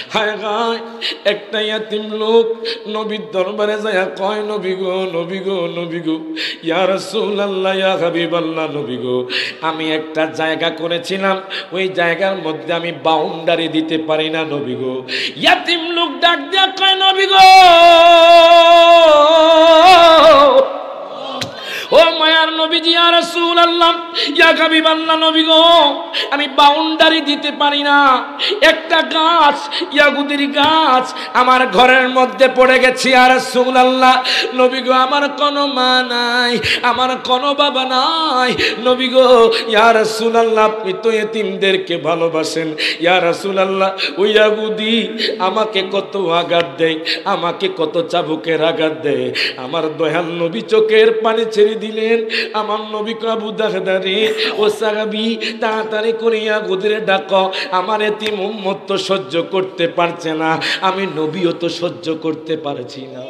হায় হায় একটা ইয়াতিম লোক নবীর দরবারে যায় কয় নবী গো নবী গো নবী গো ইয়া রাসূলুল্লাহ ইয়া হাবিবাল্লাহ নবী গো আমি একটা জায়গা করেছিলাম ওই জায়গার মধ্যে আমি বাউন্ডারি দিতে পারি না নবী গো ইয়াতিম লোক ডাক দিয়া কয় নবী গো ও মায়ার নবীজি ইয়া রাসূলুল্লাহ ইয়া হাবিবাল্লাহ নবী গো আমি বাউন্ডারি দিতে পারি না একটা গাছ ইয়াহুদির গাছ আমার ঘরের মধ্যে পড়ে গেছে ইয়া রাসূলুল্লাহ নবী গো আমার কোনো মা নাই আমার কোনো বাবা নাই নবী গো ইয়া রাসূলুল্লাহ আপনি তো এতিমদেরকে ভালোবাসেন ইয়া রাসূলুল্লাহ ওই ইয়াহুদি আমাকে কত আঘাত দেয় আমাকে কত চাবুকের আঘাত দেয় আমার দয়াল নবী চোখের পানি ছেড়ে দিলেন আমার নবী আবু দাহদারে ও সাহাবী তাড়াতাড়ি করিয়া গুদরে ডাকো আমার এতিম উম্মত তো সহ্য করতে পারছে না আমি নবীও তো সহ্য করতে পারছি না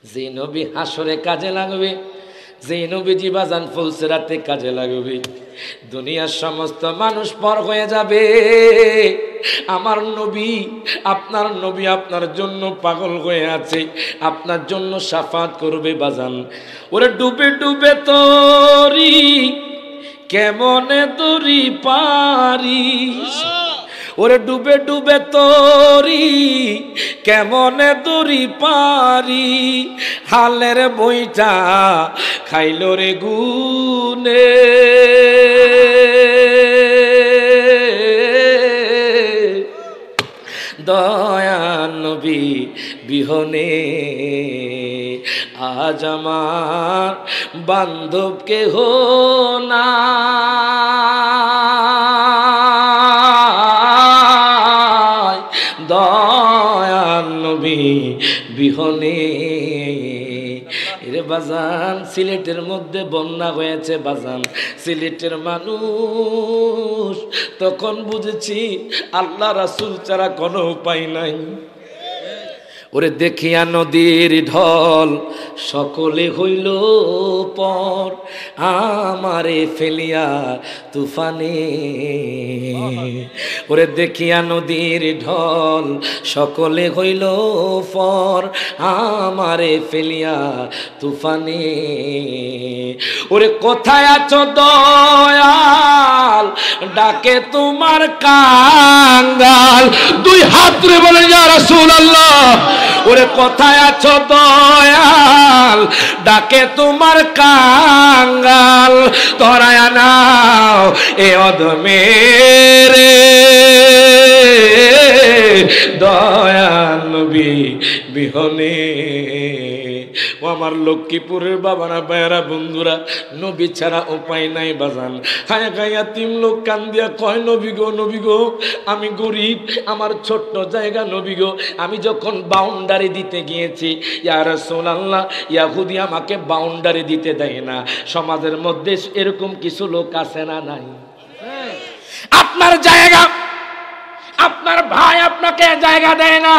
যে নবী হাসরে কাজে লাগবে যে নবীজি বাজান ফুলসিরাতে কাজে লাগবে দুনিয়ার সমস্ত মানুষ পর হয়ে যাবে আমার নবী আপনার নবী আপনার জন্য পাগল হয়ে আছে আপনার জন্য শাফাত করবে বাজান ওরে ডুবে ডুবে তোরি কেমনে তোরি পারিস ওরে ডুবে ডুবে তোরি কেমনে দূরি পারি হালের বইটা খাইল রে গুনে দয়াল নবী বিহনে আজ আমার বান্ধব কেহ না দয়াল নবী বিহনে এরে বাজান সিলেটের মধ্যে বন্যা হয়েছে বাজান সিলেটের মানুষ তখন বুঝেছি আল্লাহ রাসূল ছাড়া কোনো উপায় নাই ওরে দেখিয়া নদীর ঢল সকলে হইল পর আমারে ফেলিয়া তুফানে ওরে দেখিয়া নদীর ঢল সকলে হইল পর আমারে ফেলিয়া তুফানে ওরে কোথায় আছো দয়াল ডাকে তোমার কাঙ্গাল দুই হাত তুলে বলেন ইয়া রাসূলুল্লাহ ওরে কোথায় আছো দয়াল ডাকে তোমার কাঙ্গাল ধরায়া নাও এ অধমের দয়াল নবী বিহনে ও আমার লক্ষ্মীপুরের বাবারা ভাইয়েরা বন্ধুরা নবী ছাড়া উপায় নাই বাজান হায় গায়া তিন লোক কান্দিয়া কয় নবী গো আমি গরিব আমার ছোট্ট জায়গা নবী গো আমি যখন বাউন্ডারি দিতে গিয়েছি ইয়া রাসূলুল্লাহ ইয়াহুদি আমাকে বাউন্ডারি দিতে দেয় না সমাজের মধ্যে এরকম কিছু লোক আছে না নাই আপনার জায়গা আপনার ভাই আপনাকে জায়গা দেয় না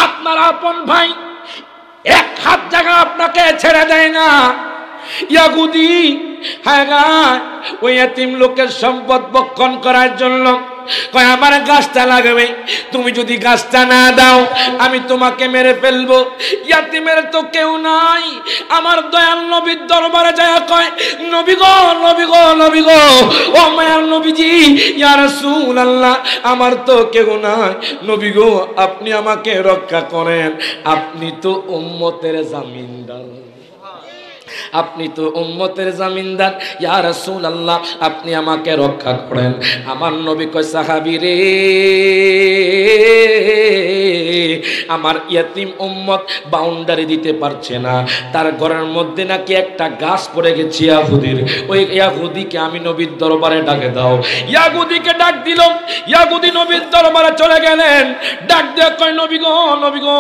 আপনার আপন ভাই এক হাত জায়গা আপনাকে ছেড়ে দেয় না ইয়াহুদি হ্যাঁ ওই এতিম লোকের সম্পদ ভক্ষণ করার জন্য কয় আমার গাছটা লাগবে তুমি যদি গাছটা না দাও আমি তোমাকে মেরে ফেলবো ইয়াতিমের তো কেউ নাই আমার দয়াল নবীর দরবারে যায় কয় নবী গো ও মায়ার নবীজি ইয়া রাসূলুল্লাহ আমার তো কেউ নাই নবী গো আপনি আমাকে রক্ষা করেন আপনি তো উম্মতের জামিনদার আপনি তো উম্মতের জামিনদার ইয়া রাসূলুল্লাহ আপনি আমাকে রক্ষা করেন আমার নবী কয় সাহাবী রে আমার ইয়াতিম উম্মত বাউন্ডারি দিতে পারছে না তার ঘরের মধ্যে নাকি একটা গাছ পড়ে গেছে ইয়াহুদির ওই ইয়াহুদিকে আমি নবীর দরবারে ডাকে দাও ইয়াহুদিকে ডাক দিল ইয়াহুদি নবীর দরবারে চলে গেলেন ডাক দিয়ে কয় নবী গো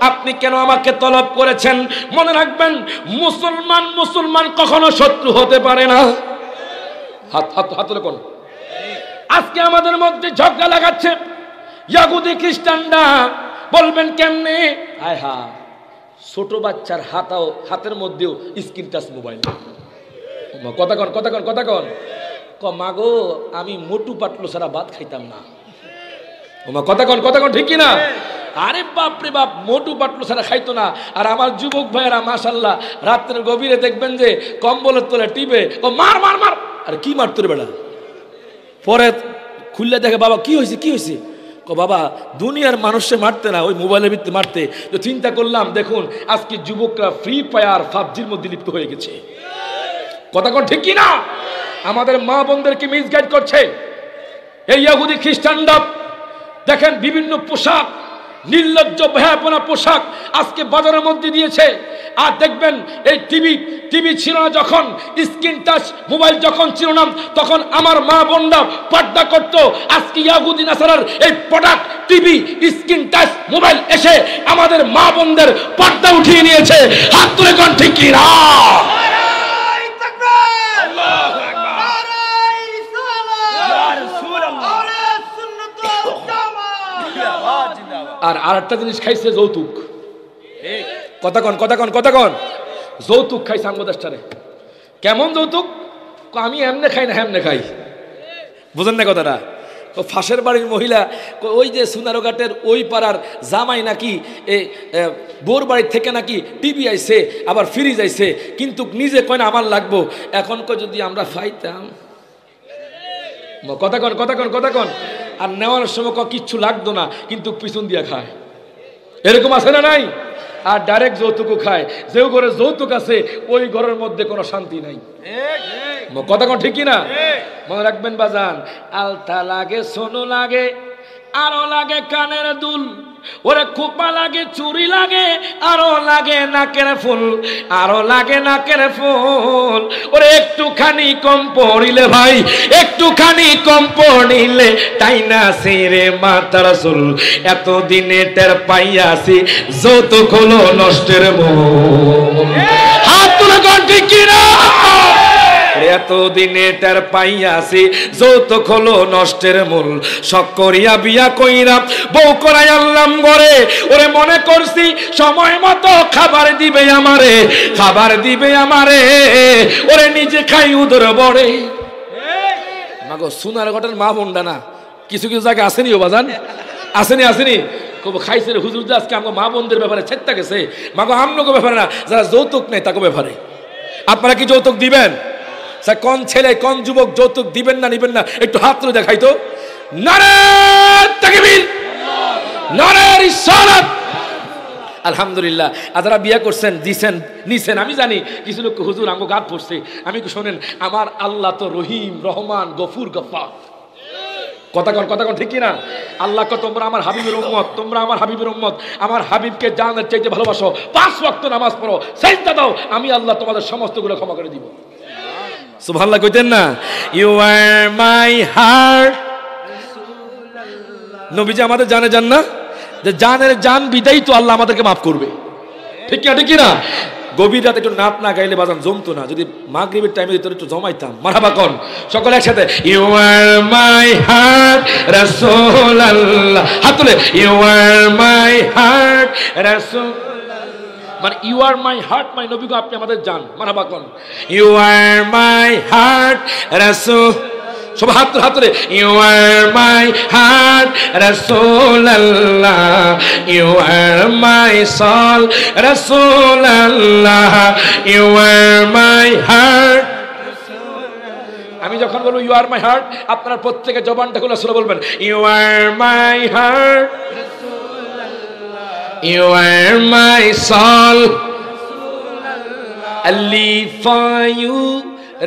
আপনি কেন আমাকে তলব করেছেন মনে রাখবেন মুসলমান কখনো শত্রু হতে পারে না হাত কোন আজকে আমাদের মধ্যে ঝগড়া লাগাচ্ছে ইয়াহুদি খ্রিস্টানরা বলবেন কেমনে আয় হা ছোট বাচ্চার হাতের মধ্যেও স্ক্রিন টাচ মোবাইল কথা কন ক মাগো আমি মোটু পাটলো ছাড়া ভাত খাইতাম না ওমা কথা কন ঠিক কি না? আরে বাপ রে বাপ, মোটু পাটলু ছাড়া খাইতো না। আর আমার যুবক ভাইয়েরা মাশাআল্লাহ রাত্রের গভীরে দেখবেন যে কম্বলের তলে টিপে ও মার মার মার। আরে কি মারতো রে বেটা? পরে খুললে দেখে বাবা কি হয়েছে? বাবা দুনিয়ার মানুষে মারতে না, ওই মোবাইলের ভিত্তি মারতে। তো চিন্তা করলাম দেখুন আজকে যুবকরা ফ্রি ফায়ার পাবজির মধ্যে লিপ্ত হয়ে গেছে। কথা কোন ঠিক কি না? আমাদের মা বোনদেরকে মিসগাইড করছে এই ইহুদি খ্রিস্টানরা। দেখেন বিভিন্ন পোশাক, নির্লজ্জ ভয়াবনা পোশাক আজকে বাজারের মধ্যে দিয়েছে। আর দেখবেন এই টিভি ছিল না যখন, স্ক্রিন টাচ মোবাইল যখন ছিল না, তখন আমার মা বোনরা পর্দা করতো। আজকে ইহুদি নাসারার এই product TV, screen touch mobile এসে আমাদের মা বোনদের পর্দা উঠিয়ে নিয়েছে। হাত তুলে কোন ঠিক কি না? আর আরেকটা জিনিস খাইছে যৌতুক। কথা কন যৌতুক খাইছে আমগোদাসটারে। কেমন যৌতুক? আমি এমনে খাই না হেমনে খাই, বুঝেন না কথাটা? ফাঁসের বাড়ির মহিলা ওই যে সুনারোঘাটের ওই পাড়ার জামাই নাকি বোর বাড়ির থেকে নাকি টিভি আইছে, আবার ফ্রিজ আইছে, কিন্তু নিজে কয় না আমার লাগবো। এখন যদি আমরা পাইতাম। কথা কন। আর নেওয়ার সময় কিচ্ছু লাগতো না, কিন্তু পিছন দিয়া খায়। এরকম আছে না নাই? আর ডাইরেক্ট যৌতুকও খায়। যে ঘরে যৌতুক আছে ওই ঘরের মধ্যে কোনো শান্তি নাই। কথা কোন ঠিক না? মনে রাখবেন বাজান, আলতা লাগে, সোনো লাগে, আরো লাগে কানের দুল, ওরে খোপা লাগে, চুরি লাগে, আরো লাগে নাকের ফুল, আরো লাগে নাকের ফুল। ওরে একটুখানি কম পড়িলে ভাই, একটুখানি কম পড়িলে তাই না সিরে মাথার চুল। এতদিনে টের পাইয়াছি যৌতুক হলো নষ্টের মূল। হাত তুলে কোন ঠিক কিনা? এতদিনে টের পাইয়াছি যৌতুক হলো নষ্টের মূল। শখ করিয়া বিয়া কইরা বউ করাই আনলাম ঘরে, ওরে মনে করছি সময় মতো খাবার দিবে আমারে, ওরে নিজে খাই উদর বড়ে। মাগো সোনার ঘটের মা বোনডা না কিছু জায়গায় আসেনি ও বাজান, আসেনি খাইছে হুজুর আজকে আমার মা বোনদের ব্যাপারে ছেত্তা গেছে। মাগো আমনগো ব্যাপারে না, যারা যৌতুক নেই তাকে ব্যাপারে। আপনারা কি যৌতুক দিবেন? কোন ছেলে কোন যুবক যৌতুক দিবেন না নিবেন না একটু হাত তুলে দেখাই তো। নারে তাকবীর, নারে রিসালাত। আলহামদুলিল্লাহ। যারা বিয়ে করছেন, দিছেন, নিছেন, আমি জানি কিছু লোক হুজুর আমগো গাত পড়ছে। আমি কি শোনেন, আমার আল্লাহ তো রহিম, রহমান, গফুর, গফফার। কথা কন ঠিক কি না? আল্লাহ কো তোমরা আমার হাবিবের উম্মত, তোমরা আমার হাবিবের উম্মত, আমার হাবিবকে জানের চাইতে ভালোবাসো, 5 ওয়াক্ত নামাজ পড়ো, সিজদা দাও, আমি আল্লাহ তোমাদের সমস্ত গুলো ক্ষমা করে দিব। সুবহানাল্লাহ কইতেন না? You are my heart. নবীজি আমাদের জান না যে জানের জান বিদায় তো আল্লাহ আমাদেরকে মাফ করবে। ঠিক কি না? গভীর রাতে একটু নাত না গাইলে বাজান জমতো না। যদি মাগরিবের টাইমে একটু জমাইতাম। মারহাবা কোন সকলে একসাথে। ইউ আর মাই হার্ট রাসূলুল্লাহ। হাত তুলে ইউ আর মাই হার্ট রাসূল, মানে ইউ আর মাই হার্ট, মাই নবী গো আপনি আমাদের জান। মারহাবা কোন। ইউ আর মাই হার্ট রাসূল, সব হাত ধরে ইউ আর মাই হার্ট রাসূলুল্লাহ, ইউ আর মাই সোল রাসূলুল্লাহ, ইউ আর মাই হার্ট। আমি যখন বলবো ইউ আর মাই হার্ট, আপনারা প্রত্যেকে জবানটা খুলে সুরে বলবেন you are my heart, you are my soul, I live for you,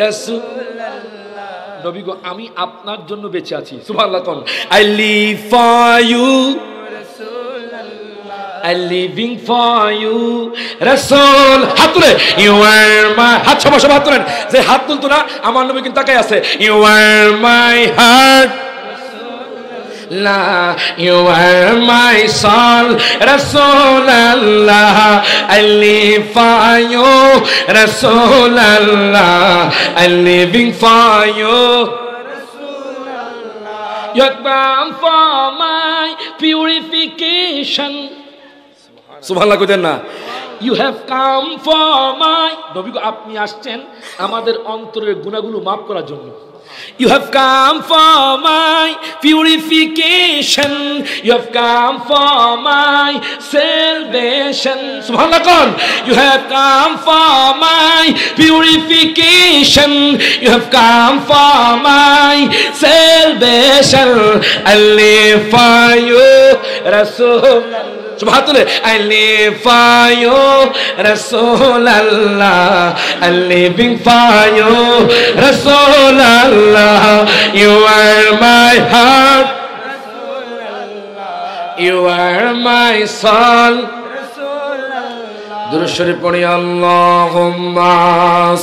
Rasulullah. নবী গো আমি আপনার জন্য বেঁচে আছি। সুবহানাল্লাহ কোন। I live for you, Rasulullah, I living for you, Rasul। হাত তুলে you are my, হাত সবাই হাত তুলেন। যে হাত তুলতো না আমার নবী কিন্তু তাকাই আছে। You are my heart, La, you are my soul, Rasulullah, I live for you, Rasulullah, I'm living for you, Rasulullah. You come for my purification. Subhanallah কইতেন না? You have come for my, নবী গো আপনি আসছেন আমাদের অন্তরের গুনাহগুলো maaf করার জন্য। You have come for my purification. You have come for my salvation. Subhanallah. You have come for my purification. You have come for my salvation. I live for you, Rasul. Subhanallah. I live for you, Rasulallah. I'm living for you, Rasulallah. You are my heart, you are my soul. Durud Sharif pori Allahumma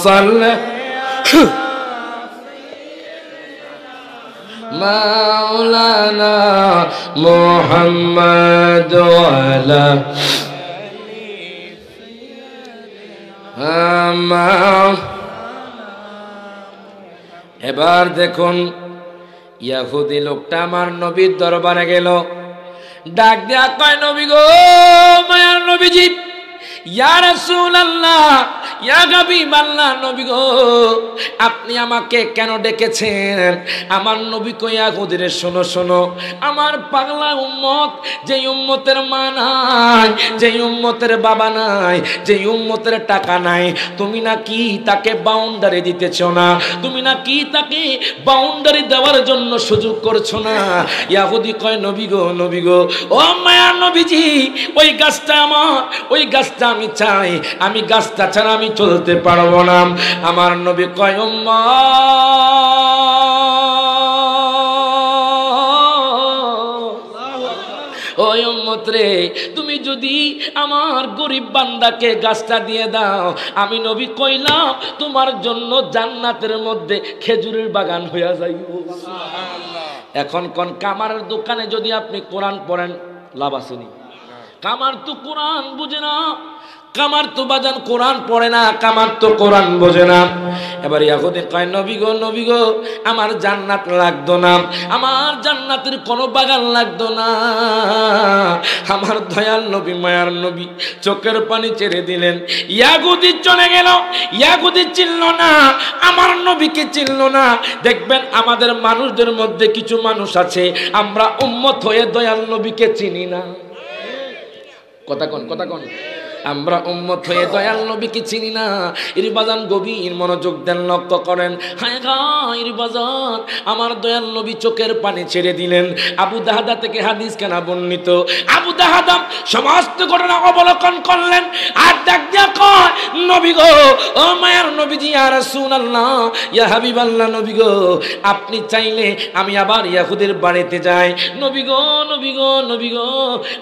salli Maulana Muhammad wala এবার দেখুন ইহুদি লোকটা আমার নবীর দরবারে গেল, ডাক দেয়া কয় নবী গো, মায়ার নবীজি, ইয়া রাসূলুল্লাহ, ইয়া হাবিবাল্লাহ, নবী গো আপনি আমাকে কেন ডেকেছেন? আমার নবী কই ইহুদিরে, শোনো শোনো, আমার পাগলা উম্মত, যে উম্মতের মা নাই, যে উম্মতের বাবা নাই, যে উম্মতের টাকা নাই, তুমি নাকি তাকে বাউন্ডারি দিতেছ না, তুমি নাকি তাকে বাউন্ডারি দেওয়ার জন্য সুযোগ করছো না। ইহুদি কয় নবী গো, নবী গো, ও মায়ার নবীজি, ওই গাছটা আমার, ওই গাছটা আমি চাই, আমি গাছটা ছাড়া আমি চলতে পারবো না। আমার নবী কয় ওই উম্মত রে, তুমি যদি আমার গরিব বান্দাকে গাছটা দিয়ে দাও, আমি নবী কইলাম তোমার জন্য জান্নাতের মধ্যে খেজুরের বাগান হইয়া যাইব। এখন কোন কামারের দোকানে যদি আপনি কোরআন পড়েন, লাভ আসেনি? কামার তো কোরআন বুঝে না, কামার তো বাজান কোরআন পড়ে না, কামার তো কোরআন বোঝে না। এবার ইহুদি কয় নবী গো, নবী গো আমার জান্নাত লাগতো না, আমার জান্নাতের কোনো বাগান লাগতো না। আমার দয়াল নবী, মায়ার নবী চোখের পানি ছেড়ে দিলেন। ইহুদি চলে গেল, ইহুদি চিনল না, আমার নবীকে চিনল না। দেখবেন আমাদের মানুষদের মধ্যে কিছু মানুষ আছে, আমরা উম্মত হয়ে দয়াল নবীকে চিনি না। কথা কোন, কথা কোন, আমরা উম্মত হয়ে দয়াল নবীকে চিনি না। এর বাজান গভীর মনোযোগ দেন, লক্ষ্য করেন। হায় গায়ের বাজান, আমার দয়াল নবী চোখের পানি ছেড়ে দিলেন। আবু দাহাদা থেকে হাদিস কেনা বর্ণিত। আবু দাহাদা সমস্ত ঘটনা অবলোকন করলেন, আর ডাক দিয়া কয় নবী গো, ও মায়ার নবীজি, ইয়া রাসূলুল্লাহ, ইয়া হাবিবাল্লাহ, নবী গো আপনি চাইলে আমি আবার ইহুদির বাড়িতে যাই। নবী গো, নবী গো, নবী গো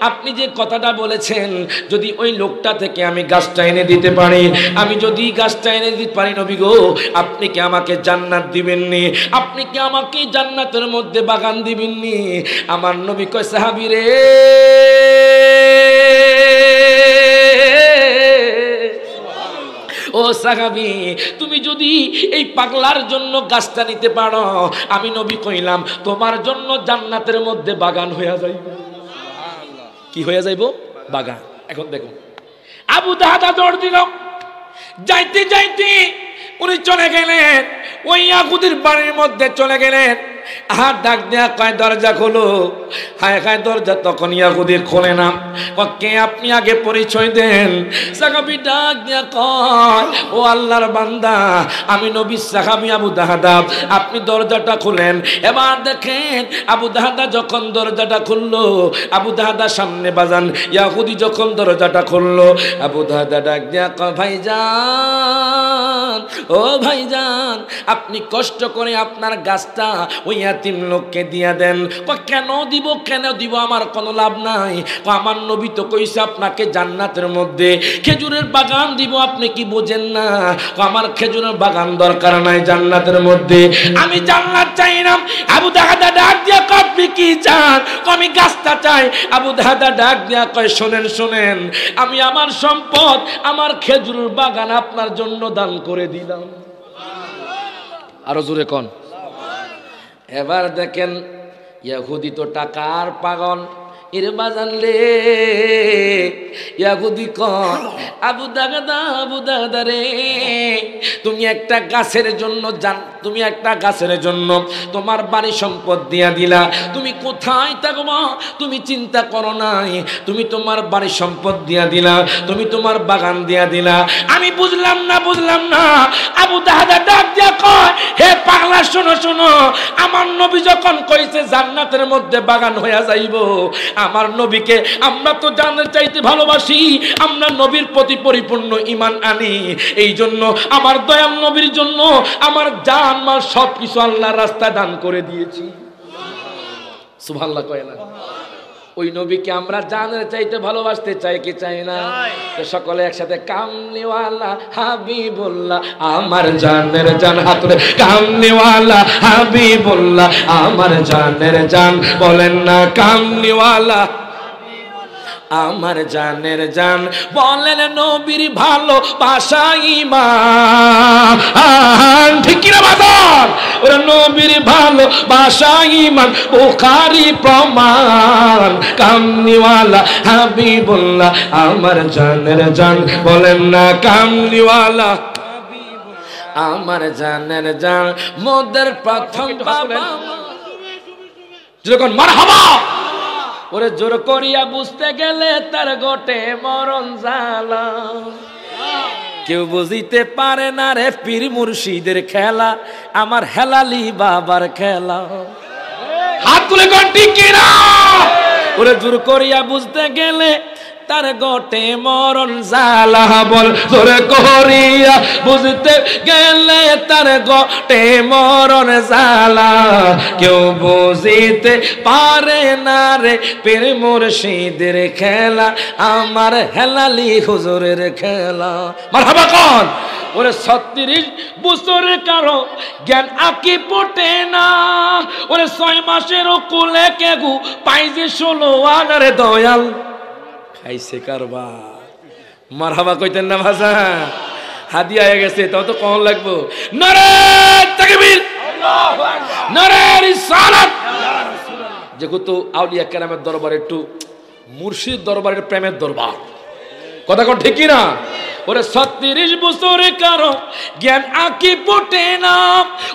আপনি যে কথাটা বলেছেন, যদি ওই লোকটা থেকে আমি গাছটা এনে দিতে পারি, আমি যদি গাছটা এনে দিতে পারি, নবী গো আপনি কি আমাকে জান্নাত দিবেননি? আপনি কি আমাকে জান্নাতের মধ্যে বাগান দিবেননি? আমার নবী কয় সাহাবী রে, ও সাহাবী, তুমি যদি এই পাগলার জন্য গাছটা নিতে পারো, আমি নবী কইলাম তোমার জন্য জান্নাতের মধ্যে বাগান হইয়া যাইব। কি হইয়া যাইব? বাগান। এখন দেখুন, আবু দাহাদা দৌড় দিল, যাইতে যাইতে উনি চলে গেলেন, ওই ইহুদির বাড়ির মধ্যে চলে গেলেন। আর ডাক দেয়া কয় দরজা খোলো। হায় হায়, দরজা তখন ইহুদি খোলে না। কে আপনি আগে পরিচয় দেন। সাহাবী ডাক দেয়া কয়, ও আল্লাহর বান্দা, আমি নবী সাহাবী আবু দাহাদা, আপনি দরজাটা খুলেন। এবার দেখেন আবু দাহাদা যখন দরজাটা খুললো, আবু দাহাদা সামনে বাজান, ইহুদি যখন দরজাটা খুললো, আবু দাহাদা ডাক দেয়া কয় ভাইজান, ও ভাইজান, আপনি কষ্ট করে আপনার গাছটা ওই ইয়াতিম লোককে দিয়া দেন। কেন দিব, কেন দিব, আমার কোনো লাভ নাই। আমার নবী তো কইছে আপনাকে জান্নাতের মধ্যে খেজুরের বাগান দিব, আপনি কি বোঝেন না? আমার খেজুরের বাগান দরকার নাই জান্নাতের মধ্যে, আমি জান্নাত চাই না। আবু দাহাদা ডাক দিয়া কয় আপনি কি চান? আমি গাছটা চাই। আবু দাহাদা ডাক দিয়া কয় শোনেন, শোনেন, আমি আমার সম্পদ, আমার খেজুরের বাগান আপনার জন্য দান করে দিলাম। আরো জোরে কোন। এবার দেখেন ইহুদি তো টাকার পাগল, এর বাজান রে ইয়াহুদি কন আবু দাগদা রে তুমি একটা গাছের জন্য তুমি একটা গাছের জন্য তোমার বাড়ি সম্পদ দিয়া দিলা, তুমি কোথায় থাকবা তুমি চিন্তা করো নাই, তুমি তোমার বাড়ি সম্পদ দিয়া দিলা, তুমি তোমার বাগান দিয়া দিলা। আমি বুঝলাম না আবু দাগদা ডাক দিয়া কয় হে পাগলা শোনো শোনো, আমার নবী যখন কইছে জান্নাতের মধ্যে বাগান হইয়া যাইব, আমার নবীকে আমরা তো জানতে চাইতে ভালোবাসি, আমরা নবীর প্রতি পরিপূর্ণ ঈমান আনি, এই জন্য আমার দয়াল নবীর জন্য আমার জান মাল সবকিছু আল্লাহর রাস্তায় দান করে দিয়েছি। সুবহানাল্লাহ কয় না? ওই নবীকে আমরা জানের চাইতে ভালোবাসতে চাই কি চাই না? সকলে একসাথে কামলিওয়ালা হাবিবুল্লাহ আমার জানের জান, হাত তুলে কামলিওয়ালা হাবিবুল্লাহ আমার জানের জান, বলেন না কামলিওয়ালা আমার জানের জান, বলেন নবীর ভালোবাসা ঈমান, ঠিক কি না বাজার? ওরে নবীর ভালোবাসা ঈমান বুখারী প্রমাণ, কামলিওয়ালা হাবিবুল্লাহ আমার জানের জান, বলেন না কামলিওয়ালা আমার জানের জান, মোদের প্রথম বাবা যখন মারহাবা ওরে জোর করিয়া বুঝতে গেলে তার গোটে মরণ জ্বালা, কেউ বুঝিতে পারে না রে পীর মুর্শিদের খেলা, আমার হেলালি বাবার খেলা। হাত তুলে কোন ঠিক কি না? ওরে জোর করিয়া বুঝতে গেলে তার গোটে মরণ জ্বালা, বল জোরে করিয়া বুঝতে গেলে তার গোটে মরণ জ্বালা, কেউ বুঝিতে পারে না রে পীর মুর্শিদের খেলা, আমার হেলালি হুজুরের খেলা। মারহাবা কোন? ওরে 36 বছরের কারো জ্ঞান আঁকি পটে না, ওরে 6 মাসেরও কোলে কেগু পাইছে 16 আনারে দয়াল খাইছে কারবা। মারহাবা কইতেন না ভাষা? হাদিয়া হয়ে গেছে তাও তো কম লাগবো। নারে তাকবীর, আল্লাহু আকবার, নারে রিসালাত। যেহেতু আউলিয়া কেরামের দরবার একটু মুর্শিদ দরবারের প্রেমের দরবার, কথা কোন ঠিক না? ওরে 36 বছরে কারো জ্ঞান আঁকি পটে না,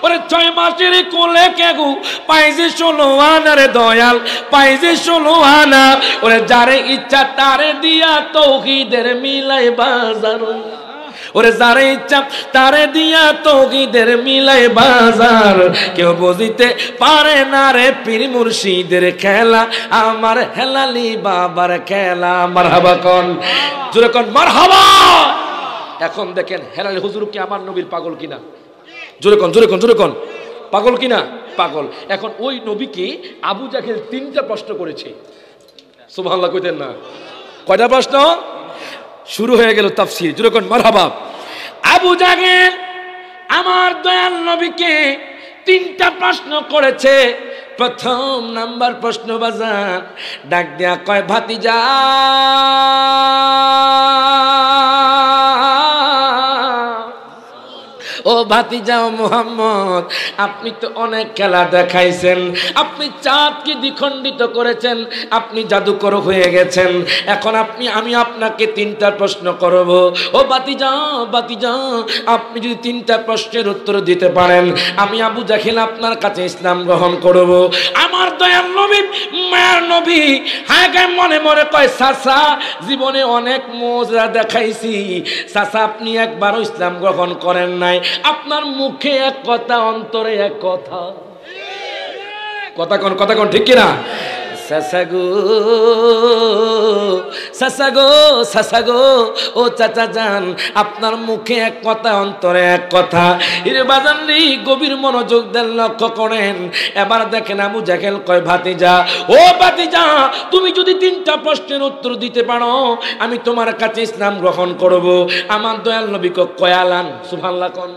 ওরে 6 মাসের কোলে কেগু পাইছে 16 আনারে দয়াল পাইছে 16 আনা, ওরে যারে ইচ্ছা তারে দিয়া তৌহিদের মিলাই বাজার, ওরে যারে ইচ্ছা তারে দিয়া তৌহিদের মিলাই বাজার, কেউ বুঝিতে পারে না রে পীর মুর্শিদের খেলা, আমার হেলালি বাবার খেলা। মারহাবা কোন? জোরে কোন মারহাবা। এখন দেখেন হেলালি হুজুর কি আমার নবীর পাগল কিনা? জোরে কোন জোরে কোন জোরে কোন, পাগল কিনা? পাগল। এখন ওই নবীকে আবু জাহেল 3টা প্রশ্ন করেছে, সুবহানাল্লাহ কইতেন না? কয়টা প্রশ্ন? শুরু হয়ে গেল তাফসীর, জোরে কোন মারহাবা। আবু জাহেল আমার দয়াল নবীকে 3টা প্রশ্ন করেছে। প্রথম নাম্বার প্রশ্ন বাজান ডাক দিয়া কয় ভাতিজা ও ভাতিজা মুহাম্মদ, আপনি তো অনেক খেলা দেখাইছেন, আপনি চাঁদকে দ্বিখণ্ডিত করেছেন, আপনি জাদুকর হয়ে গেছেন, এখন আমি আপনাকে 3টা প্রশ্ন করব। ও ভাতিজা আপনি যদি 3টা প্রশ্নের উত্তর দিতে পারেন, আমি আবু জাহেল আপনার কাছে ইসলাম গ্রহণ করব। আমার দয়াল নবী মায়ার নবী হ্যাঁ মনে মনে কয় চাচা জীবনে অনেক মজা দেখাইছি, চাচা আপনি একবারও ইসলাম গ্রহণ করেন নাই, আপনার মুখে এক কথা অন্তরে এক কথা, কথা কোন ঠিক কিনা? সাসাগো ও চাচা যান, আপনার মুখে এক কথা অন্তরে এক কথা। এরে বাজানরি গভীর মনোযোগ দেন, লক্ষ্য করেন। এবার দেখেন আবু জাহেল কয় ভাতিজা ও ভাতিজা, তুমি যদি 3টা প্রশ্নের উত্তর দিতে পারো আমি তোমার কাছে ইসলাম গ্রহণ করব। আমার দয়াল নবী কয়ালান, সুবহানাল্লাহ কোন?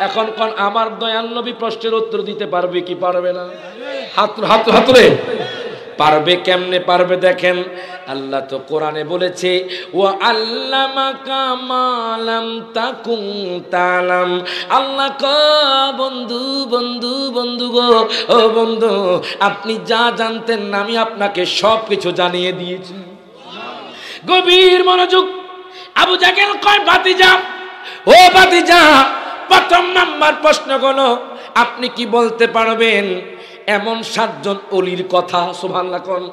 এখন কোন আমার দয়াল নবী প্রশ্নের উত্তর দিতে পারবে কি পারবে না? হাত হাত হাতুরে পারবে কেমনে পারবে? দেখেন আল্লাহ তো কোরআনে বলেছে ওয়া আল্লামাকা মা লাম তাকুন তালাম। আল্লাহ বন্ধু বন্ধু বন্ধু গো, ও বন্ধু, আপনি যা জানতেন না আমি আপনাকে সব কিছু জানিয়ে দিয়েছি। গভীর মনোযোগ। আবু জাহেল কয় ভাতিজা, ও ভাতিজা, প্রথম নাম্বার প্রশ্ন হলো আপনি কি বলতে পারবেন এমন 7 জন অলির কথা? সুবহানাল্লাহ কোন।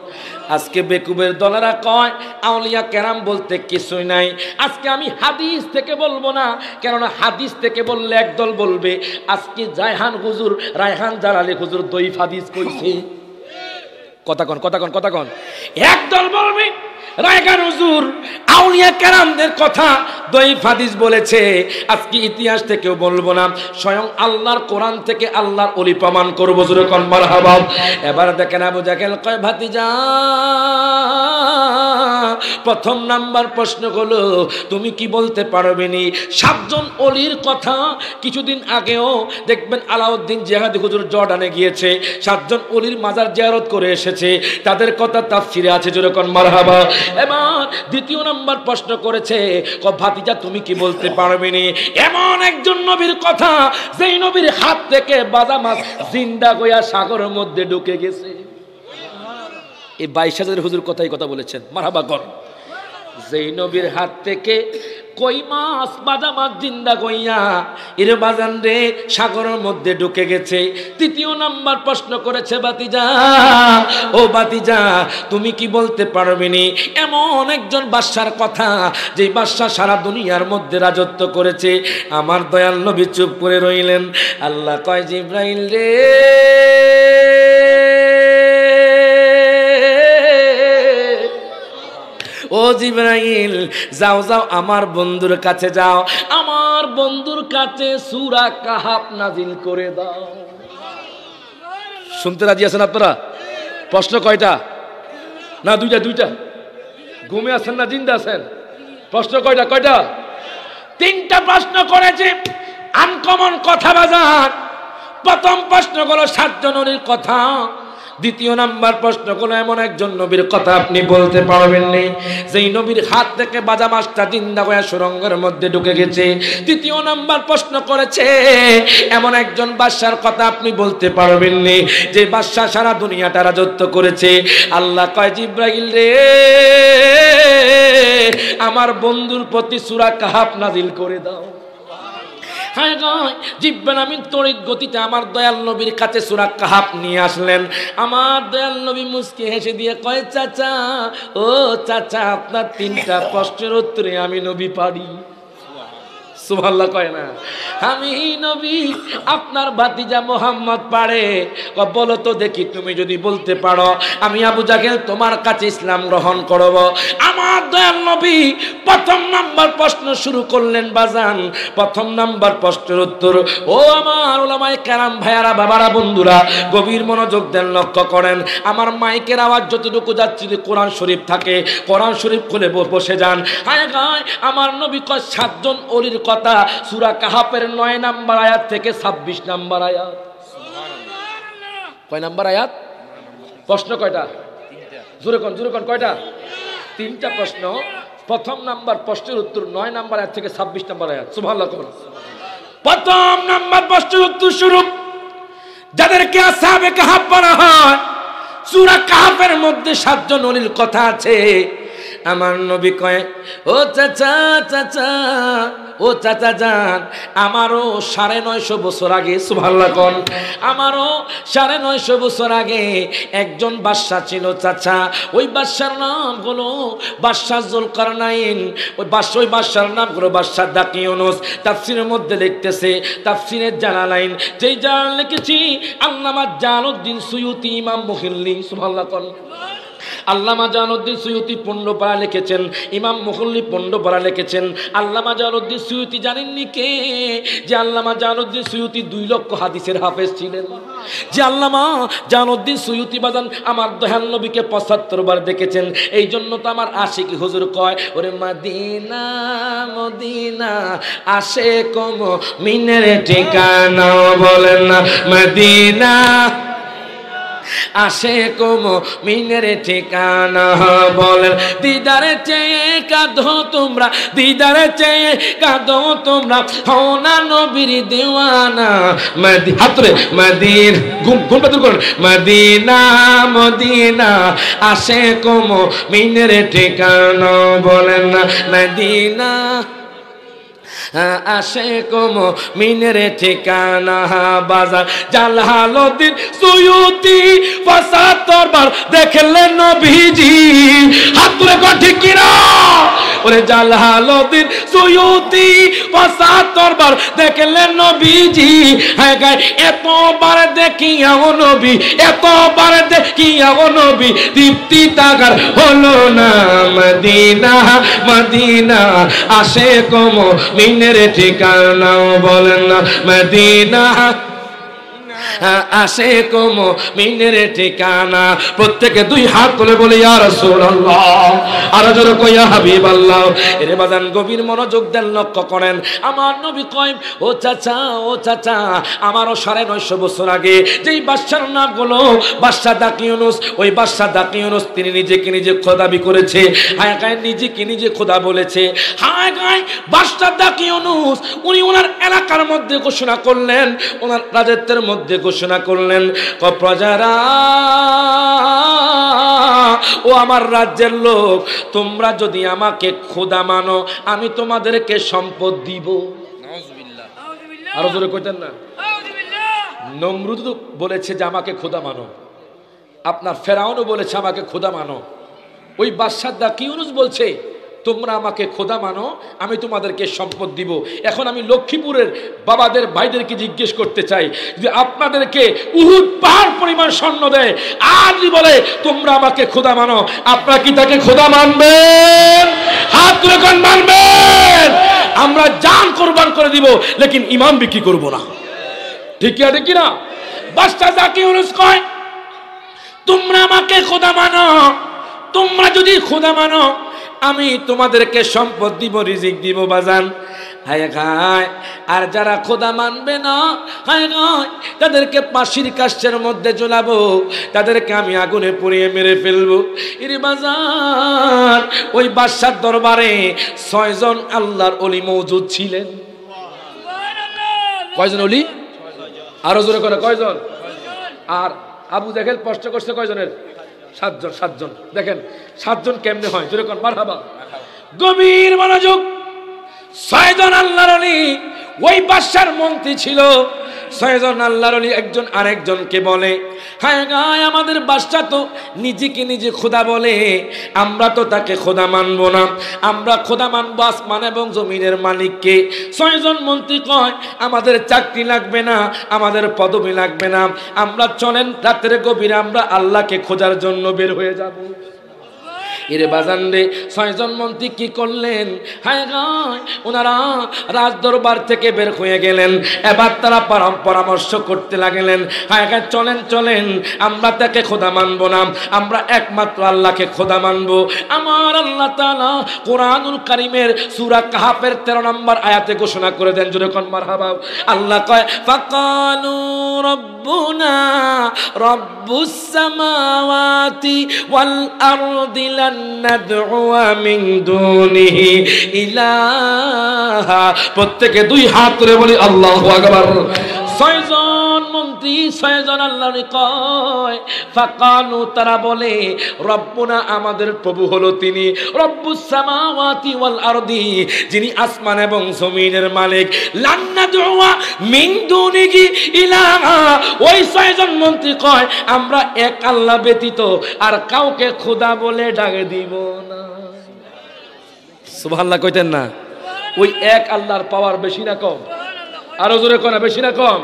আজকে বেকুবের দলেরা কয় আউলিয়া কেরাম বলতে কিছুই নাই। আজকে আমি হাদিস থেকে বলবো না, কেননা হাদিস থেকে বললে একদল বলবে আজকে জায়হান হুজুর, রায়হান জালালি হুজুর দইফ হাদিস কইছে। কথা কন কথা কন কথা কন। একদল বলবে রায়হান হুজুর আউলিয়া কেরামদের কথা দইফ হাদিস বলেছে। আজকে ইতিহাস থেকেও বলবো না, স্বয়ং আল্লাহর কোরআন থেকে আল্লাহর ওলি প্রমাণ করবো। জোরে কোন মারহাবা। এবার দেখেন আবু জাহেল কয় ভাতিজা, প্রথম নাম্বার প্রশ্ন হলো তুমি কি বলতে পারবে নি 7 জন অলির কথা? কিছুদিন আগেও দেখবেন আলাউদ্দিন জিহাদি হুজুর জর্ডানে গিয়েছে, 7 জন অলির মাজার জিয়ারত করে এসেছে, তাদের কথা তাফসিরে আছে। জোরে কোন মারহাবা। এবার দ্বিতীয় নাম্বার প্রশ্ন করেছে ভাতিজা তুমি কি বলতে পারবে নি এমন একজন নবীর কথা যেই নবীর হাত থেকে বাজা মাছ জিন্দা হইয়া সাগরের মধ্যে ঢুকে গেছে? এই 22,000 হুজুর কথাই কথা বলেছেন। মারহাবা কর। যেই নবীর হাত থেকে কই মাছ বাজা মাছ জিন্দা কইয়া এর বাজান রে সাগরের মধ্যে ঢুকে গেছে। তৃতীয় নাম্বার প্রশ্ন করেছে ভাতিজা, ও ভাতিজা তুমি কি বলতে পারবে নি এমন একজন বাদশার কথা যে বাদশা সারা দুনিয়ার মধ্যে রাজত্ব করেছে? আমার দয়াল নবী চুপ করে রইলেন। আল্লাহ কয় জিবরাইল রে, ও জিবরাইল যাও যাও আমার বন্ধুর কাছে যাও, আমার বন্ধুর কাছে সূরা কাহাফ নাজিল করে দাও। শুনতে রাজি আছেন আপনারা? প্রশ্ন কয়টা? না দুইটা। দুইটা ঘুমে আছেন না জিন্দা আছেন? প্রশ্ন কয়টা? কয়টা? 3টা প্রশ্ন করেছে। আনকমন কথা বাজার। প্রথম প্রশ্ন হলো 7 জন নবীর কথা। দ্বিতীয় নাম্বার প্রশ্ন হলো এমন একজন নবীর কথা আপনি বলতে পারবেন না যেই নবীর হাত থেকে বাজা মাছটা জিন্দা হয়ে সুরঙ্গের মধ্যে ঢুকে গেছে। তৃতীয় নাম্বার প্রশ্ন করেছে এমন একজন বাদশার কথা আপনি বলতে পারবেন না যে বাদশা সারা দুনিয়াটা রাজত্ব করেছে। আল্লাহ কয় জিবরাইল রে, আমার বন্ধুর প্রতি সূরা কাহাফ নাজিল করে দাও। হায় গায় জিব্রাইল আমিন তড়িৎ গতিতে আমার দয়াল নবীর কাছে সূরা কাহাফ নিয়ে আসলেন। আমার দয়াল নবী মুস্কি হেসে দিয়ে কয় চাচা, ও চাচা আপনার 3টা প্রশ্নের উত্তরে আমি নবী পারি। সুবহানাল্লাহ কয় না? আমি নবী আপনার ভাতিজা মুহাম্মদ পারে। বলো তো দেখি, তুমি যদি বলতে পারো আমি আবু জাহেল তোমার কাছে ইসলাম গ্রহণ করব। আমার দয়াল নবী প্রথম নাম্বার প্রশ্ন শুরু করলেন বাজান। প্রথম নাম্বার প্রশ্নের উত্তর, ও আমার উলামায়ে কেরাম ভাইয়ারা, বাবারা, বন্ধুরা গভীর মনোযোগ দেন, লক্ষ্য করেন। আমার মাইকের আওয়াজ যতটুকু যাচ্ছে কোরআন শরীফ থাকে, কোরআন শরীফ খুলে বসে যান। হায় গায় আমার নবী কয় 7 জন অলির কথা সূরা কাহাফের 9 নাম্বার আয়াত থেকে 26 নাম্বার আয়াত। কয় নাম্বার আয়াত? প্রশ্ন কয়টা? জোরে কোন জোরে কোন। কয়টা? 3টা প্রশ্ন। প্রথম নাম্বার প্রশ্নের উত্তর 9 নাম্বার আয়াত থেকে 26 নাম্বার আয়াত। সুবহানাল্লাহ কোন। প্রথম নাম্বার প্রশ্নের উত্তর শুরু, যাদেরকে আসহাবে কাহাফ বলা হয়, সূরা কাহাফের মধ্যে 7 জন ওলির কথা আছে। আমার নবী কয়, ও চাচা চাচা, ও চাচা যান, আমারও 950 বছর আগে, সুবহানাল্লাহ কোন, আমারও 950 বছর আগে একজন বাদশা ছিল চাচা। ওই বাদশার নাম হলো বাদশা যুলকারনাইন। ওই বাদশার নাম হলো বাদশা দাকিয়ানুস। তাফসীরের মধ্যে লিখতেছে, তাফসীরের জালালাইন, যেই জালাল লিখেছি আল্লামা জালালউদ্দিন সুয়ুতি ইমাম মুহিল্লি। সুবহানাল্লাহ কোন। আল্লামা জালালউদ্দিন সুয়ুতি পণ্ডপাড়া লিখেছেন, ইমাম মুহল্লি পণ্ডপাড়া লিখেছেন। আল্লামা জালালউদ্দিন সুয়ুতি জানেননি কে? যে আল্লামা জালালউদ্দিন সুয়ুতি 2 লক্ষ হাদিসের হাফেজ ছিলেন। যে আল্লামা জালালউদ্দিন সুয়ুতি বাজান আমার দয়াল নবীকে 75 বার দেখেছেন। এই জন্য তো আমার আশিকি হুজুর কয়, ওরে মদিনা মদিনা আশিক মুমিনের ঠিকানা, বলেন না মদিনা। আশিক মুমিনের ঠিকানা বলেন দিদারে চেয়ে কাঁদো তোমরা দিদারে চেয়ে কাঁদো তোমরা হও না নবীর দেওয়ানা হাতরে মদিনা ঘুমটা দূর করুন মদিনা মদিনা আশিক মুমিনের ঠিকানা বলেন না মদিনা আশিক মুমিনের ঠিকানা বাজার জালালউদ্দিন সুয়ুতি ফাসাদ দরবার দেখলেন নবীজি হাত তুলে কর ঠিক কি না ওরে জালালউদ্দিন সুয়ুতি ফাসাদ দরবার দেখলেন নবীজি হ্যাঁ গায় এতবার দেখিয়া ও নবী এতবার দেখিয়া ও নবী তৃপ্তি তাগার হলো না মদিনা মদিনা আশিক মুমিনের ঠিকানা বলেন না মদিনা আশিক মুমিনের ঠিকানা প্রত্যেকে দুই হাত তুলে বলি ইয়া রাসূলুল্লাহ আর জোরে কই ইয়া হাবিবাল্লাহ এরে বাজান গভীর মনোযোগ দেন লক্ষ্য করেন আমার নবী কয় ও চাচা আমারও 950 বছর আগে যেই বাদশার নাম হলো বাদশা দাকি ইউনুস ওই বাদশা দাকি ইউনুস তিনি নিজেকে নিজে খোদা দাবি করেছে হায় গায় নিজেকে নিজে খোদা বলেছে হায় গায় বাদশা দাকি ইউনুস উনি ওনার এলাকার মধ্যে ঘোষণা করলেন ওনার রাজত্বের মধ্যে ঘোষণা করলেন প্রজারা ও আমার রাজ্যের লোক তোমরা যদি আমাকে খোদা মানো আমি তোমাদেরকে সম্পদ দিব নাউজুবিল্লাহ আরো জোরে কইতেন না নাউজুবিল্লাহ নমরুদ বলেছে যে আমাকে খোদা মানো আপনার ফেরাউনও বলেছে আমাকে খোদা মানো ওই বাদশা দাকি ইউনুস বলছে তোমরা আমাকে খোদা মানো আমি তোমাদেরকে সম্পদ দিব এখন আমি লক্ষ্মীপুরের বাবাদের ভাইদেরকে জিজ্ঞেস করতে চাই যে আপনাদেরকে উহুদ পাহাড় পরিমাণ স্বর্ণ দেয় আর বলে তোমরা আমাকে খোদা মানো আপনারা কি তাকে খোদা মানবেন হাত তুলে কোন মানবেন আমরা জান কুরবান করে দিব লেকিন ইমাম বিক্রি করব না ঠিক আছে কি না বাদশা দাকি ইউনুস কয় তোমরা আমাকে খোদা মানো তোমরা যদি খোদা মানো আমি তোমাদেরকে সম্পদ দিব রিজিক দিব বাজান হায় গায় আর যারা খোদা মানবে না হায় গায় তাদেরকে পাশির কাষ্ঠের মধ্যে ঝুলাবো তাদেরকে আমি আগুনে পুড়িয়ে মেরে ফেলবো ইরে বাজান ওই বাদশার দরবারে 6 জন আল্লাহর ওলি মওজুদ ছিলেন কয়জন ওলি আরো জোরে করে কয়জন আর আবু জাহেল প্রশ্ন করছে কয়জনের 7 জন দেখেন 7 জন কেমনে হয় যেরকম মারহাবা গভীর মনোযোগ 6 জন আল্লাহর ওলি ওই বাদশার মন্ত্রী ছিল 6 জন আল্লাহর ওলি একজন আরেকজনকে বলে হায় গায় আমাদের বাদশা তো নিজেকে নিজে খোদা বলে আমরা তো তাকে খোদা মানব না আমরা খোদা মানব আসমান এবং জমিনের মালিককে 6 জন মন্ত্রী কয় আমাদের চাকরি লাগবে না আমাদের পদবি লাগবে না আমরা চলেন রাতের গভীরে আমরা আল্লাহকে খোঁজার জন্য বের হয়ে যাব এরে বাজান রে 6 জন মন্ত্রী কি করলেন হায় গায় ওনারা রাজ দরবার থেকে বের হয়ে গেলেন এবার তারা পরামর্শ করতে লাগলেন হায় গায় চলেন আমরা তাকে খোদা মানব না আমরা একমাত্র আল্লাহকে খোদা মানব আমার আল্লাহ তাআলা কোরআনুল কারীমের সূরা কাহাফের 13 নম্বর আয়াতে ঘোষণা করে দেন জোরে কোন মারহাবা আল্লাহ কয় ফাকালু রব্বুনা রব্বুস সামাওয়াতি ওয়াল আরদি নাদউয়া মিন দুনিহি ইলাহা প্রত্যেকে দুই হাত তুলে বলি আল্লাহু আকবার 6 জন মন্ত্রী 6 জন আল্লাহর কয় ফাকালু তারা বলে রব্বুনা আমাদের প্রভু হলো তিনি রব্বুস সামাওয়াতি ওয়াল আরদি যিনি আসমান এবং জমিনের মালিক লান্নাদউয়া মিন দুনিহি ইলাহা ওই 6 জন মন্ত্রী কয় আমরা এক আল্লাহ ব্যতীত আর কাউকে খোদা বলে ডাক দিব না সুবহানাল্লাহ কইতেন না ওই এক আল্লাহর পাওয়ার বেশি না কম আরো জোরে কোন বেশি না কম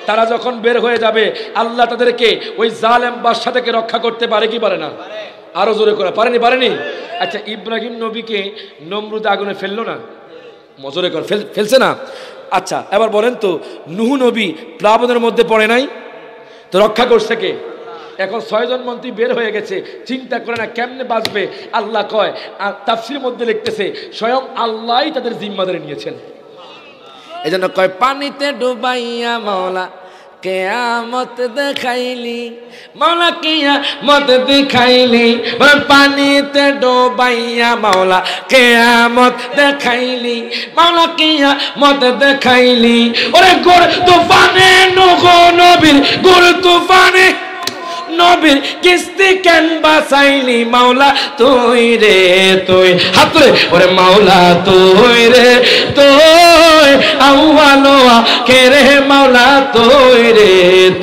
তারা যখন বের হয়ে যাবে আল্লাহ তাদেরকে ওই জালেম বাদশা থেকে রক্ষা করতে পারে কি পারে না আরো জোরে করে পারেনি আচ্ছা ইব্রাহিম নবীকে নমরুদ আগুনে ফেললো না মজরে করে ফেলছে না আচ্ছা এবার বলেন তো নূহ নবী প্লাবনের মধ্যে পড়ে নাই তো রক্ষা করছে কে এখন 6 জন মন্ত্রী বের হয়ে গেছে চিন্তা করে না কেমনে বাঁচবে আল্লাহ কয় আর তাফসীরের মধ্যে লিখতেছে স্বয়ং আল্লাহই তাদের জিম্মাদারি নিয়েছেন এজন্য কয় পানিতে ডুবাইয়া মাওলা কেয়ামত দেখাইলি মাওলা, কেয়ামত দেখাইলি পানিতে ডোবাইয়া মাওলা, কেয়ামত দেখাইলি মাওলা, কেয়ামত দেখাইলি ওরে গোর তুফানে নূহ নবীর গোর তুফানে নবীর কিস্তি কেন বাঁচাইলি মাওলা তুই রে তুই, হাত তুলে ওরে মাওলা তুই রে তুই, আউয়ালো কে রে মাওলা তুই রে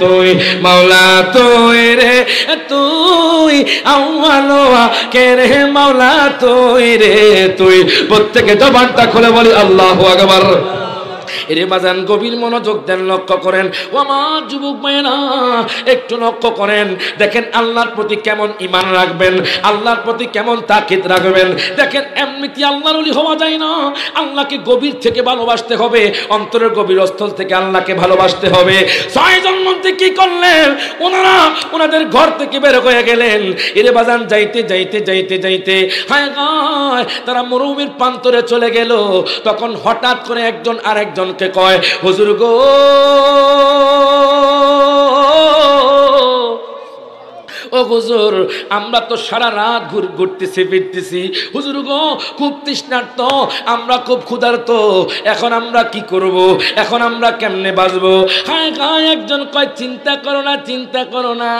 তুই, মাওলা তুই রে তুই, আউয়ালো কে রে মাওলা তুই রে তুই। প্রত্যেকে জবানটা খুলে বলি আল্লাহু আকবার। এরে বাজান গভীর মনোযোগ দেন, লক্ষ্য করেন ও আমার যুবক ভাইয়েরা, একটু লক্ষ্য করেন, দেখেন আল্লাহর প্রতি কেমন ঈমান রাখবেন, আল্লাহর প্রতি কেমন তাকিদ রাখবেন। দেখেন এমনিতে আল্লাহর ওলি হওয়া যায় না, আল্লাহকে গভীর থেকে ভালোবাসতে হবে, অন্তরের গভীর স্থল থেকে আল্লাহকে ভালোবাসতে হবে। 6 জন মন্ত্রী কি করলেন, ওনাদের ঘর থেকে বের হয়ে গেলেন। এরে বাজান যাইতে যাইতে যাইতে যাইতে হায় গায় তারা মরুভূমির প্রান্তরে চলে গেল। তখন হঠাৎ করে একজন আরেকজন কে কয়, হুজুর গো ও হুজুর, আমরা তো সারা রাত ঘুরতেছি ফিরতেছি, হুজুর গো খুব তৃষ্ণার্ত, আমরা খুব ক্ষুধার্ত, এখন আমরা কি করব, এখন আমরা কেমনে বাঁচবো? হায় গায় একজন কয়, চিন্তা করো না, চিন্তা করো না,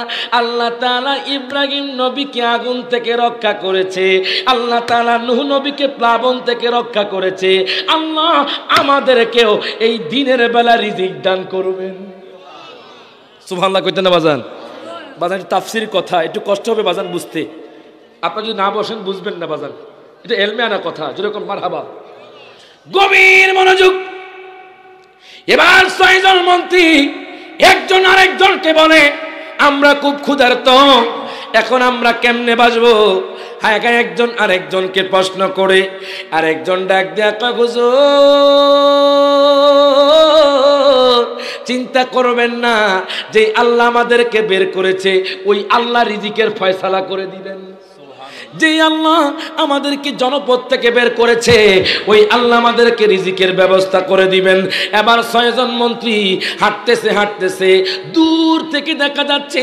আল্লাহ তাআলা ইব্রাহিম নবীকে আগুন থেকে রক্ষা করেছে, আল্লাহ তাআলা নূহ নবীকে প্লাবন থেকে রক্ষা করেছে, আল্লাহ আমাদেরকেও এই দিনের বেলা রিজিক দান করবেন। সুবহানাল্লাহ কইতেন না বাজান? বাজান তাফসির কথা, একটু কষ্ট হবে বাজান বুঝতে, আপনারা যদি না বসেন বুঝবেন না বাজান, এটা এলমে আনা কথা, যেরকম মারহাবা। গভীর মনোযোগ। এবার 6 জন মন্ত্রী একজন আরেকজনকে বলে, আমরা খুব ক্ষুধার্ত, এখন আমরা কেমনে বাঁচবো? হায় গায় একজন আরেকজনকে প্রশ্ন করে, আরেকজন ডাক দেয়া কয়, হুজুর চিন্তা করবেন না, যে আল্লাহ আমাদেরকে বের করেছে ওই আল্লাহ রিজিকের ফয়সালা করে দিবেন। যে আল্লাহ আমাদেরকে জনপদ থেকে বের করেছে ওই আল্লাহ আমাদেরকে রিজিকের ব্যবস্থা করে দিবেন। এবার 6 জন মন্ত্রী হাঁটতেছে হাঁটতেছে, দূর থেকে দেখা যাচ্ছে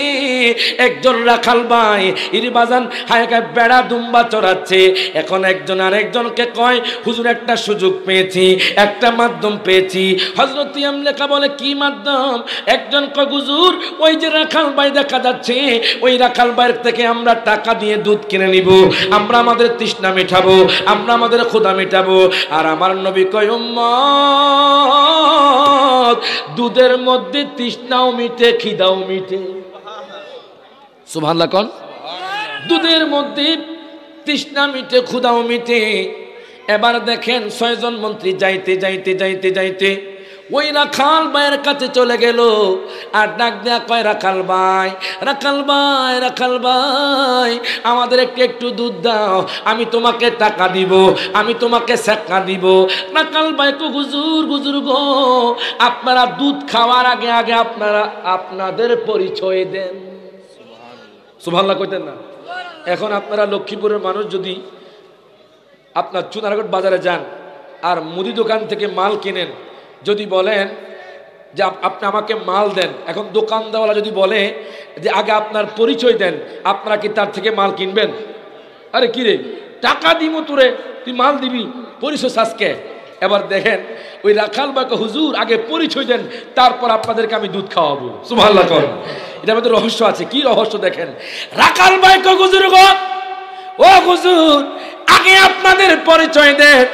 একজন রাখাল ভাই ইরিবাজান হায়কায় বেড়া দুম্বা চড়াচ্ছে। এখন একজন আরেকজনকে কয়, হুজুর একটা সুযোগ পেয়েছি, একটা মাধ্যম পেয়েছি। হযরত আমলেখা বলে, কি মাধ্যম? একজন কয়, হুজুর ওই যে রাখাল ভাই দেখা যাচ্ছে, ওই রাখাল ভাইয়ের থেকে আমরা টাকা দিয়ে দুধ কিনে নিব, আমরা আমাদের তৃষ্ণা মেটাবো, আমরা আমাদের ক্ষুধা মেটাবো। আর আমার নবী কয়, উম্মত দুধের মধ্যে তৃষ্ণাও মিটে, খিদাও মিটে। সুবহানাল্লাহ কোন? দুধের মধ্যে তৃষ্ণা মিটে, ক্ষুধাও মিটে। এবার দেখেন 6 জন মন্ত্রী যাইতে যাইতে যাইতে যাইতে ওই রাখাল ভাইয়ের কাছে চলে গেল, আর ডাক দেয়া কয়, রাখাল ভাই, রাখাল ভাই, রাখাল ভাই আমাদের একটু দুধ দাও, আমি তোমাকে টাকা দিব, আমি তোমাকে সেক্কা দিব। রাখাল ভাই কো, হুজুর হুজুর গো, আপনারা দুধ খাওয়ার আগে আগে আপনারা আপনাদের পরিচয় দেন। সুবহানাল্লাহ কইতেন না? এখন আপনারা লক্ষ্মীপুরের মানুষ যদি আপনার চুনারগড় বাজারে যান আর মুদি দোকান থেকে মাল কিনেন, যদি বলেন যে আপনি আমাকে মাল দেন, এখন দোকানদারওয়ালা যদি বলে যে আগে আপনার পরিচয় দেন, আপনারা কি তার থেকে মাল কিনবেন? আরে কি রে, টাকা দিব তোরে, তুই মাল দিবি, পরিচয় আজকে। এবার দেখেন ওই রাখাল বাকে, হুজুর আগে পরিচয় দেন, তারপর আপনাদেরকে আমি দুধ খাওয়াবো। সুবহানাল্লাহ কর। এটার মধ্যে রহস্য আছে। কি রহস্য দেখেন। রাখাল বাকে, হুজুর গো, ও হুজুর আগে আপনাদের পরিচয় দেন,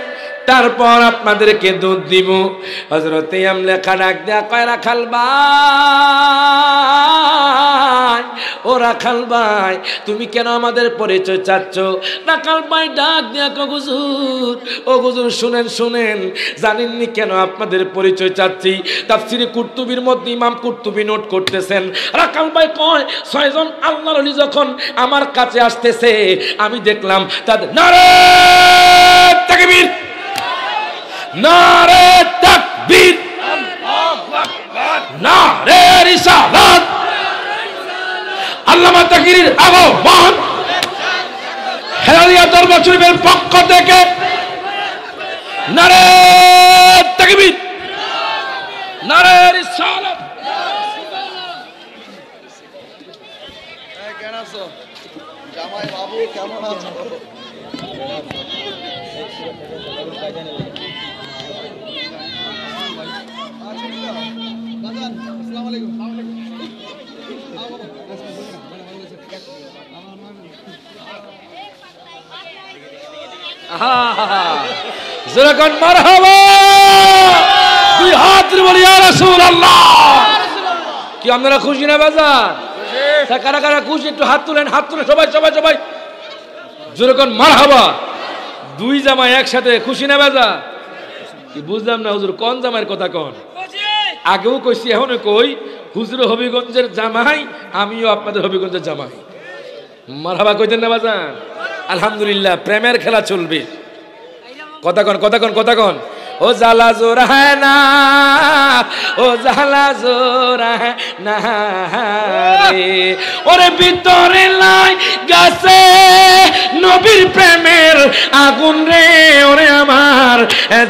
তারপর আপনাদেরকে দুধ দিব। হযরত আমলেখা ডাক দেয়া কয়, রাখাল ভাই, ও রাখাল ভাই তুমি কেন আমাদের পরিচয় চাচ্ছ? রাখাল ভাই ডাক দেয়া কয়, হুজুর ও হুজুর শুনেন শুনেন, জানেননি কেন আপনাদের পরিচয় চাচ্ছি? তাফসিরে কুরতুবির মধ্যে ইমাম কুরতুবি নোট করতেছেন। রাখাল ভাই কয়, 6 জন আল্লাহর ওলি যখন আমার কাছে আসতেছে, আমি দেখলাম তাদের নারে তাকবীর, নারে তাকবীর, নারে রিসালাত, আল্লামা তাকবীরের আহ্বান হেলালিয়া দরবার শরীফের পক্ষ থেকে নারে তাকবীর, নারে রিসালাত, যেরকম মারহাবা দুই হাত বলি ইয়া রাসূলুল্লাহ। কি আপনারা খুশি না বাজার? কারা কারা খুশি একটু হাত তুলেন, হাত তুলে সবাই সবাই সবাই যেরকম মারহাবা। দুই জামাই একসাথে খুশি না বাজার? কি বুঝলাম না হুজুর, কোন জামাইয়ের কথা কোন? আগেও কইছি এখনো কই, হুজুর হবিগঞ্জের জামাই, আমিও আপনাদের হবিগঞ্জের জামাই। মারহাবা কইতেন না বাজার? আলহামদুলিল্লাহ, প্রেমের খেলা চলবে। কথা কন কথা কন কথা কন। ও জালা জোড়ায় না, ও জালা জোড়ায় না রে, ওরে ভিতরে লাই গাছে নবীর প্রেমের আগুন রে, ওরে আমার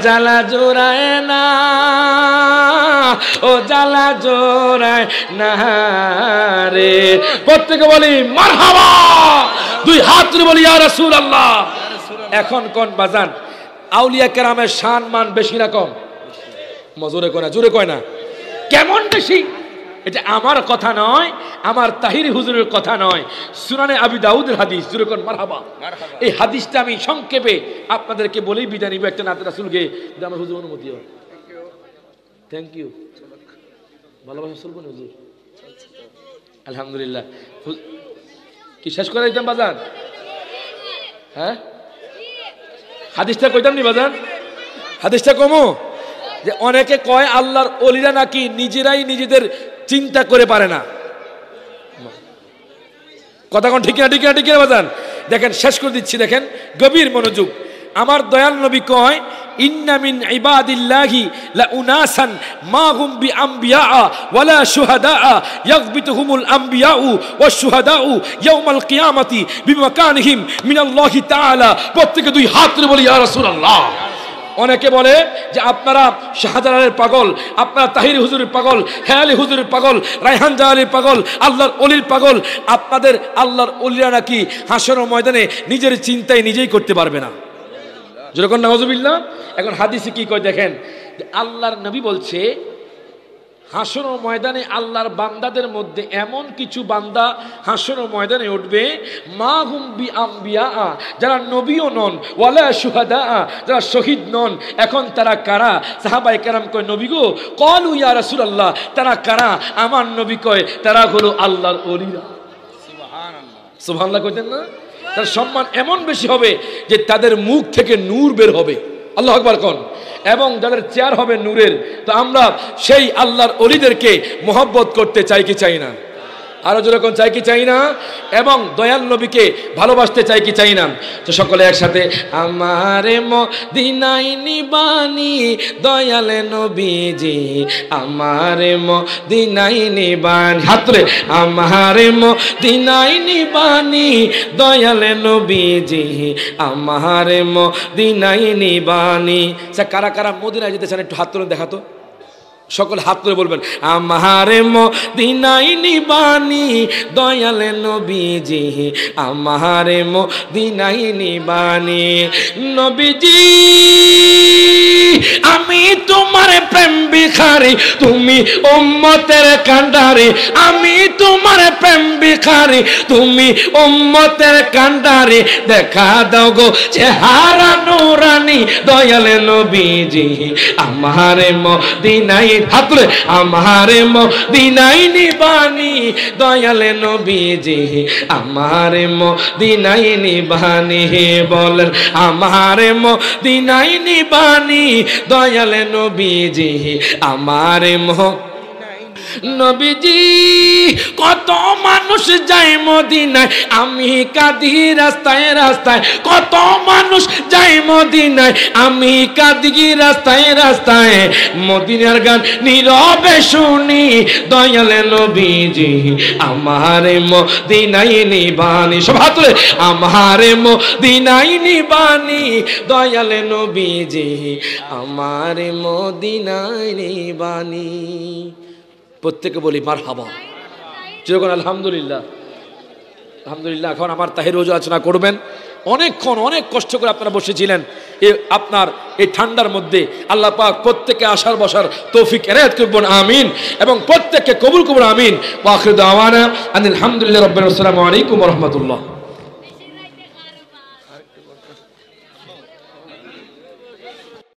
জালা জোড়ায় না, ও জালা জোড়ায় না রে। প্রত্যেকে বলি মারহাবা, দুই হাত তুলে বলি ইয়া রাসূলুল্লাহ। এখন কোন বাজান আউলিয়া কেরামের শান মান বেশি না কম? মজুরে কয় না, জোরে কয় না, কেমন বেশি? এটা আমার কথা নয়, আমার তাহিরি হুজুরের কথা নয়, সুনানে আবি দাউদের হাদিস। জোরে কোন মারহাবা। এই হাদিসটা আমি সংক্ষেপে আপনাদেরকে বলেই বিদায় নিব একটা নাতে রাসূলকে, যে আমার হুজুর অনুমতি হয়। Thank you. ভালোবাসা চলবো না হুজুর? আলহামদুলিল্লাহ। কি শেষ করে দিতাম বাজান? হ্যাঁ, হাদিসটা কইতাম নি বাজান? হাদিসটা কমো যে অনেকে কয় আল্লাহর ওলিরা নাকি নিজেরাই নিজেদের চিন্তা করে পারে না। কথা কোন ঠিক না ঠিক না ঠিক না বাজান? দেখেন শেষ করে দিচ্ছি, দেখেন গভীর মনোযোগ। আমার দয়াল নবী কয় ইন্না মিন ইবাদিল্লাহি লা উনাসান মা হুম বিআম্বিয়া ওয়ালা শুহাদা ইয়াগবিতুহুমুল আম্বিয়াউ ওয়াশ শুহাদাউ ইয়াউমাল কিয়ামাতি বিমাকানিহিম মিনাল্লাহি তাআলা। প্রত্যেকে দুই হাত তুলে বলি ইয়া রাসূলুল্লাহ। অনেকে বলে যে আপনারা শাহজালালের পাগল, আপনারা তাহিরি হুজুরের পাগল, হেয়ালি হুজুরের পাগল, রায়হান জালালির পাগল, আল্লাহর ওলির পাগল। আপনাদের আল্লাহর ওলিরা নাকি হাসর ময়দানে নিজের চিন্তায় নিজেই করতে পারবে না। যেরকম নাউজুবিল্লাহ। এখন হাদিসে কি কয় দেখেন, আল্লাহর নবী বলছে হাসর ময়দানে আল্লাহর বান্দাদের মধ্যে এমন কিছু বান্দা হাসর ময়দানে উঠবে মা হুম বিআম্বিয়া, যারা নবীও নন, ওয়ালা শুহাদা, যারা শহীদ নন। এখন তারা কারা? সাহাবায়ে কেরাম কয় নবী গো, ক্বালু ইয়া রাসূলুল্লাহ, তারা কারা? আমার নবী কয় তারা হলো আল্লাহর ওলিরা। সুবহানাল্লাহ, সুবহানাল্লাহ কইতেন না? তার সম্মান এমন বেশি হবে যে তাদের মুখ থেকে নূর বের হবে। আল্লাহু আকবার কোন। এবং যাদের চেয়ার হবে নূরের। তো আমরা সেই আল্লাহর ওলিদেরকে মহব্বত করতে চাই কি চাই না? আরো যেরকম চাই কি চাই না? এবং দয়াল নবীকে ভালোবাসতে চাই কি চাই না? তো সকলে একসাথে আমারে মদিনায় নিবানি দয়াল নবীজি, আমারে মদিনায় নিবানি, হাত তুলে আমারে মদিনায় নিবানি দয়াল নবীজি, আমারে মদিনায় নিবানি। কারা কারা মদিনায় যেতে চান একটু হাত তুলে দেখাতো। সকল হাত তুলে বলবেন আমারে মদিনায় নিবানি দয়াল নবীজি, আমারে মদিনায় নিবানি। নবীজি আমি তোমার প্রেম ভিখারি, তুমি উম্মতের কান্ডারি। আমি তোমার প্রেম ভিখারি, তুমি উম্মতের কান্ডারি। দেখা দাও গো চেহারা নুরানি দয়াল নবীজি, আমারে মদিনায়, হাত তুলে আমারে মদিনায় নিবানি দয়াল নবীজি, আমারে মদিনায় নিবানি। বলেন আমারে মদিনায় নিবানি দয়াল নবীজি, আমারে নবীজি। কত মানুষ যায় মদিনায়, আমি কাঁদি রাস্তায় রাস্তায়। কত মানুষ যায় মদিনায়, আমি কাঁদি রাস্তায় রাস্তায়। মদিনার গান নীরবে শুনি দয়াল নবীজি, আমারে মদিনায় নিবানি। সব হাত তুলে আমারে মদিনায় নিবানি দয়াল নবীজি, আমারে মদিনায় নিবানি। প্রত্যেকে বলি মারহাবা। যেরকম আলহামদুলিল্লাহ। আলহামদুলিল্লাহ। এখন আমার তাহির হুজুর আলোচনা করবেন। অনেকক্ষণ অনেক কষ্ট করে আপনারা বসেছিলেন আপনার এই ঠান্ডার মধ্যে। আল্লাহ পাক প্রত্যেককে আসার বসার তৌফিক এনায়েত করবেন, আমিন। এবং প্রত্যেককে কবুল করবেন, আমিন। ওয়া আখিরু দাওয়ানা আনিল হামদুলিল্লাহি রাব্বিল আলামিন। আসসালামু আলাইকুম ওয়া রাহমাতুল্লাহ।